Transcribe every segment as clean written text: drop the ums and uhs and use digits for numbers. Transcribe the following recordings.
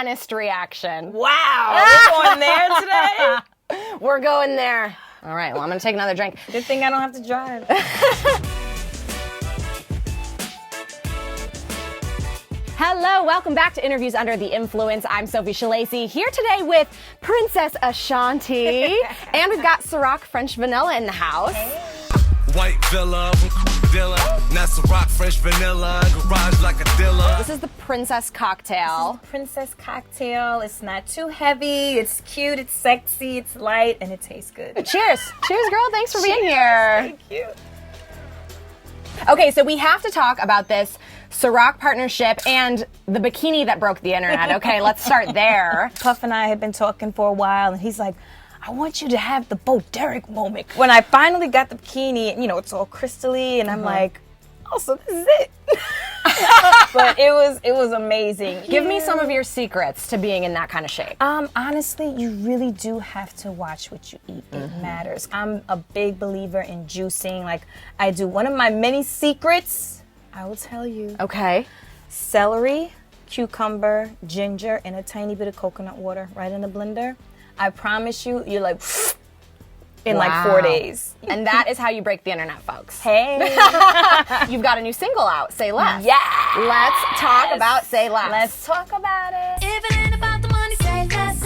honest reaction. Wow, we're going there today? We're going there. All right, well, I'm going to take another drink. Good thing I don't have to drive. Hello, welcome back to Interviews Under the Influence. I'm Sophie Schillaci, here today with Princess Ashanti. And we've got Crioc French Vanilla in the house. Hey. White villa, now Crioc French Vanilla, garage like a dealer. This is the Princess Cocktail. Princess Cocktail. It's not too heavy. It's cute. It's sexy. It's light. And it tastes good. Cheers. Cheers, girl. Thanks for being here. Thank you. Okay, so we have to talk about this Crioc partnership and the bikini that broke the internet. Okay, let's start there. Puff and I had been talking for a while, and he's like, I want you to have the Bo Derek moment. When I finally got the bikini, you know, it's all crystally, and I'm like, oh, so this is it. But it was amazing. Give me some of your secrets to being in that kind of shape. Honestly, you really do have to watch what you eat. It matters. I'm a big believer in juicing. Like, I do. One of my many secrets, I will tell you. Okay. Celery, cucumber, ginger, and a tiny bit of coconut water right in the blender. I promise you, you're like, in like 4 days. And that is how you break the internet, folks. Hey. You've got a new single out, Say Less. Yeah. Let's talk about Say Less. Let's talk about it. If it ain't about the money, say less.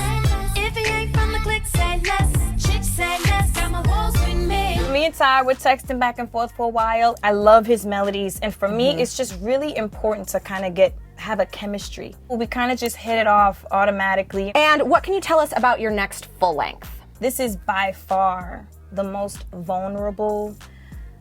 If it ain't from the click, say less. Chick, say less. Got my walls with me. Me and Ty were texting back and forth for a while. I love his melodies, and for me, it's just really important to kind of have a chemistry. We kind of just hit it off automatically. And what can you tell us about your next full length? This is by far the most vulnerable,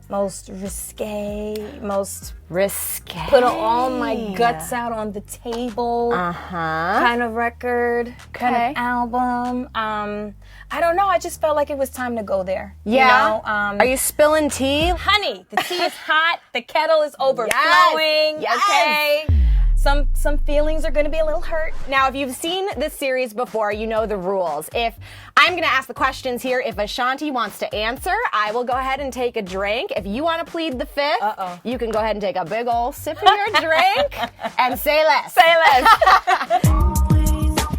most risque, most put all my guts out on the table kind of record, kind of album. I don't know, I just felt like it was time to go there. Yeah. You know? Are you spilling tea? Honey, the tea is hot, the kettle is overflowing, Yes. okay? Some feelings are gonna be a little hurt. Now, if you've seen this series before, you know the rules. If I'm gonna ask the questions here, if Ashanti wants to answer, I will go ahead and take a drink. If you wanna plead the fifth, you can go ahead and take a big ol' sip of your drink and say less. Say less.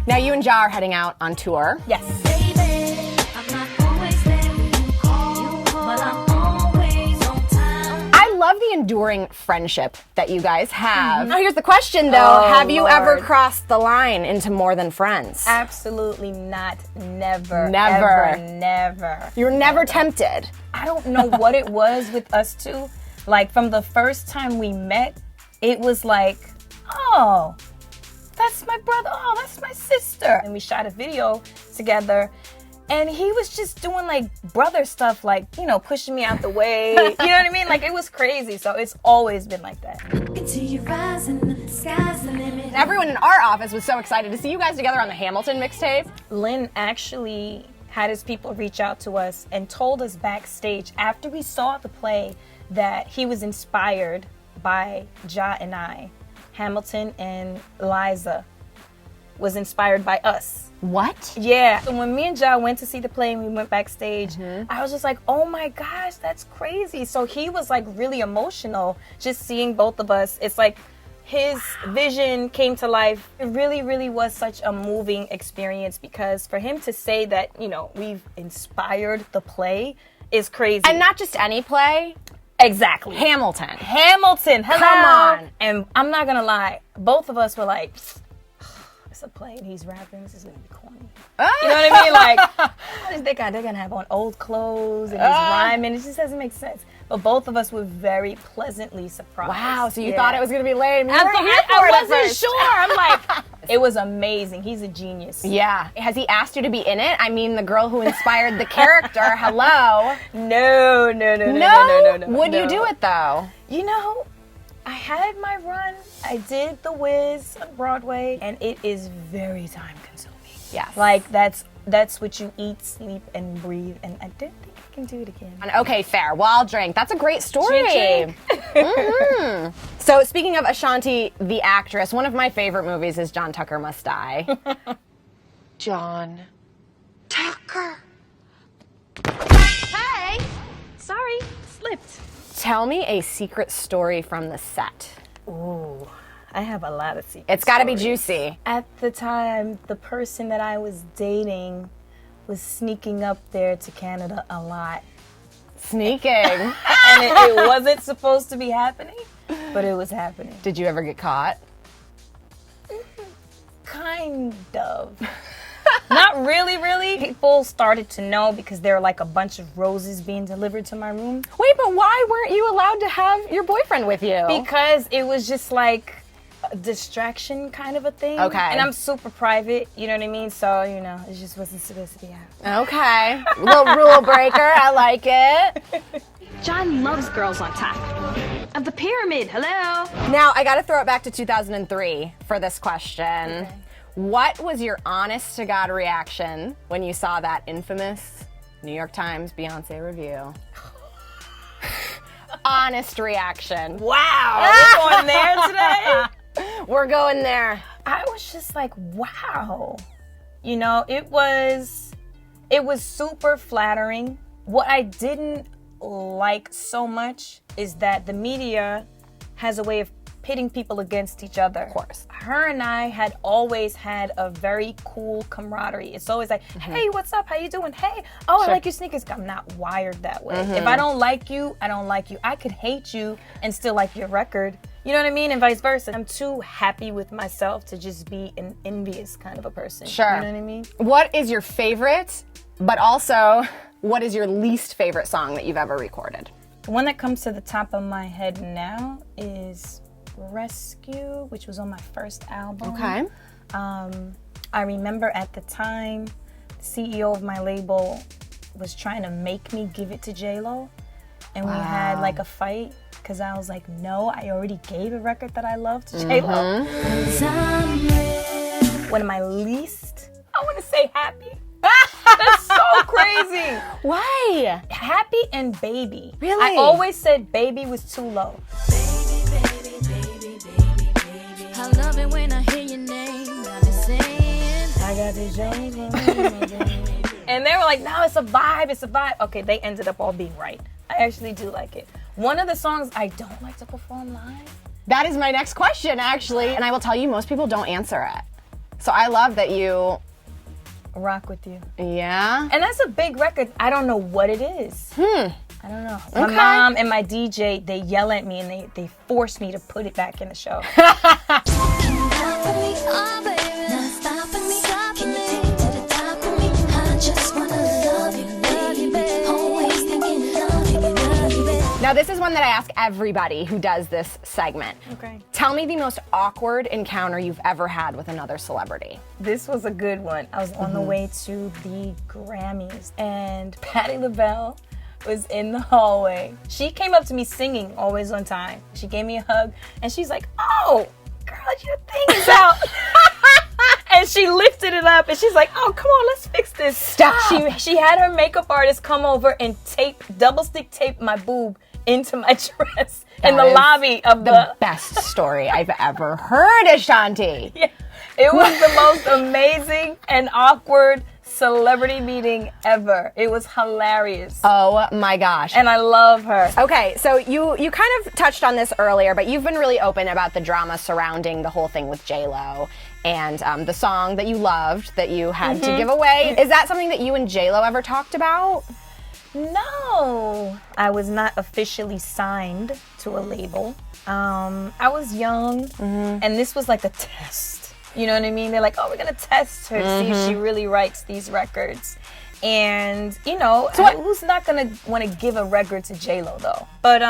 Now, you and Ja are heading out on tour. Yes. Baby, I'm not always there when you call, but I'm always on time. I love the enduring friendship that you guys have. Now, here's the question, though. Have you ever crossed the line into more than friends? Absolutely not. Never. Never. Ever, never. You're never tempted. I don't know what it was with us two. Like, from the first time we met, it was like, oh, that's my brother. Oh, that's my sister. And we shot a video together. And he was just doing like brother stuff, like, you know, pushing me out the way. You know what I mean? Like, it was crazy. So it's always been like that. Into your eyes and the sky's the limit. Everyone in our office was so excited to see you guys together on the Hamilton mixtape. Lynn actually had his people reach out to us and told us backstage after we saw the play that he was inspired by Ja and I. Hamilton and Liza was inspired by us. What? Yeah. So when me and Ja went to see the play and we went backstage, I was just like, oh my gosh, that's crazy. So he was like really emotional just seeing both of us. It's like his vision came to life. It really, really was such a moving experience because for him to say that, you know, we've inspired the play is crazy. And not just any play. Exactly. Hamilton. Hamilton. Hello. Come on. And I'm not gonna lie, both of us were like, it's a play and he's rapping, this is gonna be corny. You know what I mean? Like, they're gonna have on old clothes and he's rhyming. It just doesn't make sense. But both of us were very pleasantly surprised. Wow, so you thought it was gonna be lame. You I weren't here for it I at wasn't first. sure. I'm like, it was amazing. He's a genius. Yeah. Has he asked you to be in it? I mean, the girl who inspired the character. Hello. No. Would you do it though? You know, I had my run. I did The Wiz on Broadway, and it is very time consuming. Yes. Like, that's what you eat, sleep, and breathe, and I don't think I can do it again. Okay, fair. Well, I'll drink. That's a great story. Drink. So, speaking of Ashanti, the actress, one of my favorite movies is John Tucker Must Die. John Tucker. Hey, sorry, slipped. Tell me a secret story from the set. Ooh. I have a lot of secrets. It's got to be juicy. At the time, the person that I was dating was sneaking up there to Canada a lot. Sneaking. And it wasn't supposed to be happening, but it was happening. Did you ever get caught? Kind of. Not really, really. People started to know because there were like a bunch of roses being delivered to my room. Wait, but why weren't you allowed to have your boyfriend with you? Because it was just like a distraction kind of a thing. Okay. And I'm super private, you know what I mean? So, you know, it just wasn't supposed to be happening. Okay. Little rule breaker. I like it. John loves girls on top of the pyramid. Hello. Now, I got to throw it back to 2003 for this question. Okay. What was your honest to God reaction when you saw that infamous New York Times Beyonce review? Honest reaction. Wow. We're going there today? We're going there. I was just like, wow. You know, it was super flattering. What I didn't like so much is that the media has a way of pitting people against each other. Of course. Her and I had always had a very cool camaraderie. It's always like, hey, what's up? How you doing? Hey, oh, Sure. I like your sneakers. I'm not wired that way. If I don't like you, I don't like you. I could hate you and still like your record. You know what I mean? And vice versa. I'm too happy with myself to just be an envious kind of a person. Sure. You know what I mean? What is your favorite, but also, what is your least favorite song that you've ever recorded? The one that comes to the top of my head now is Rescue, which was on my first album. Okay. I remember at the time, the CEO of my label was trying to make me give it to J-Lo. And we had like a fight because I was like, no, I already gave a record that I love to J-Lo. One of my least, I want to say Happy. That's so crazy. Why? Happy and Baby. Really? I always said Baby was too low. I love it when I hear your name. I be saying, I got this joke. And they were like, no, it's a vibe, it's a vibe. Okay, they ended up all being right. I actually do like it. One of the songs I don't like to perform live. That is my next question, actually. And I will tell you, most people don't answer it. So I love that you... Rock With You. Yeah? And that's a big record. I don't know what it is. I don't know. My Okay. mom and my DJ, they yell at me and they force me to put it back in the show. oh baby, not stopping me. Can you take it to the top of me? I just wanna love you, baby. Always thinking of you, baby. Now, this is one that I ask everybody who does this segment. Okay. Tell me the most awkward encounter you've ever had with another celebrity. This was a good one. I was on the way to the Grammys and Patti LaBelle was in the hallway. She came up to me singing Always on Time. She gave me a hug and she's like, oh, girl, your thing is out. And she lifted it up and she's like, oh, come on, let's fix this. Stop. She had her makeup artist come over and double stick tape my boob into my dress in the That is lobby of The best story I've ever heard, Ashanti. Yeah. It was the most amazing and awkward celebrity meeting ever. It was hilarious. Oh my gosh. And I love her. Okay, so you kind of touched on this earlier, but you've been really open about the drama surrounding the whole thing with J-Lo and the song that you loved that you had to give away. Is that something that you and J-Lo ever talked about? No. I was not officially signed to a label. I was young, and this was like a test. You know what I mean? They're like, oh, we're going to test her to see if she really writes these records. And, you know, who's not going to want to give a record to J-Lo, though? But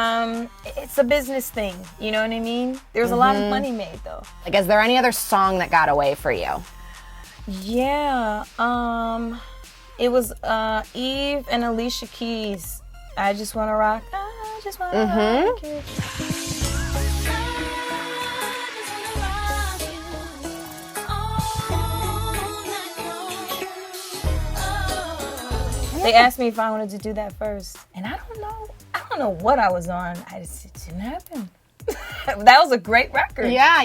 it's a business thing. You know what I mean? There's a lot of money made, though. Like, is there any other song that got away for you? Yeah. It was Eve and Alicia Keys. I Just Want to Rock. I just want to rock you. They asked me if I wanted to do that first, and I don't know what I was on. It didn't happen. That was a great record. Yeah.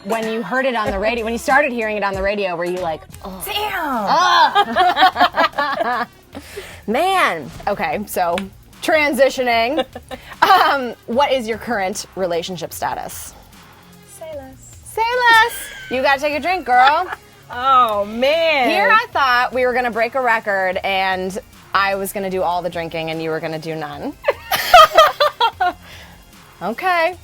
When you heard it on the radio, when you started hearing it on the radio, were you like, oh. Damn. Man. Okay, so transitioning. What is your current relationship status? Say less. Say less. You gotta take a drink, girl. Oh, man. Here I thought we were gonna break a record and I was gonna do all the drinking and you were gonna do none. Okay.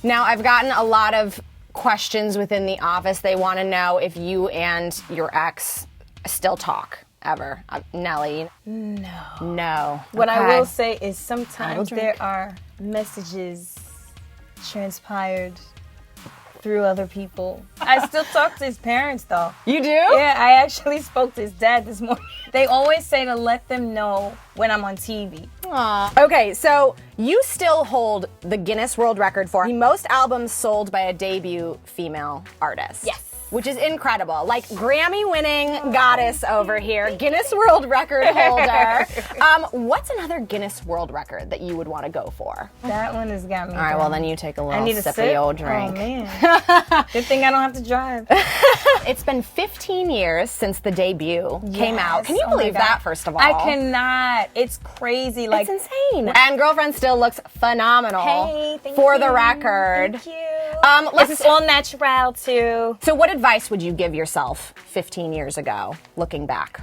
Now I've gotten a lot of questions within the office. They want to know if you and your ex still talk ever. Nelly. No. What I Okay. will say is sometimes drink. there are messages transpired through other people. I still talk to his parents, though. You do? Yeah, I actually spoke to his dad this morning. They always say to let them know when I'm on TV. Aw. Okay, so you still hold the Guinness World Record for the most albums sold by a debut female artist. Yes. Which is incredible. Like Grammy-winning goddess over here, Guinness World Record holder. What's another Guinness World Record that you would want to go for? That one has got me. All right, well then you take a I little need a sip sip. of your drink. Oh, man. Good thing I don't have to drive. It's been 15 years since the debut came out. Yes. Can you Oh my believe God. that, first of all? I cannot. It's crazy. Like, It's insane. And Girlfriend still looks phenomenal. Hey, thank for you. the record. Thank you. Let's This is all natural, too. So what advice would you give yourself 15 years ago, looking back?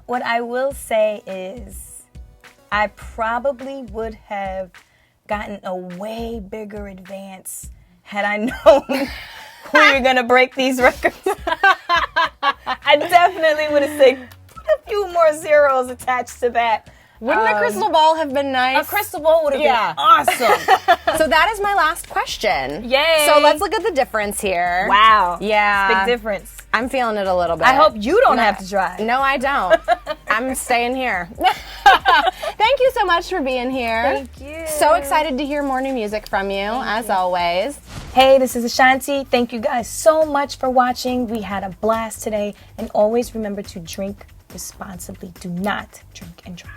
What I will say is I probably would have gotten a way bigger advance had I known we were going to break these records. I definitely would have said, put a few more zeros attached to that. Wouldn't a crystal ball have been nice? A crystal ball would have Yeah. been awesome. So that is my last question. Yay. So let's look at the difference here. Wow. Yeah. Big difference. I'm feeling it a little bit. I hope you don't have to drive. No, I don't. I'm staying here. Thank you so much for being here. Thank you. So excited to hear more new music from you, as always. Hey, this is Ashanti. Thank you guys so much for watching. We had a blast today. And always remember to drink responsibly. Do not drink and drive.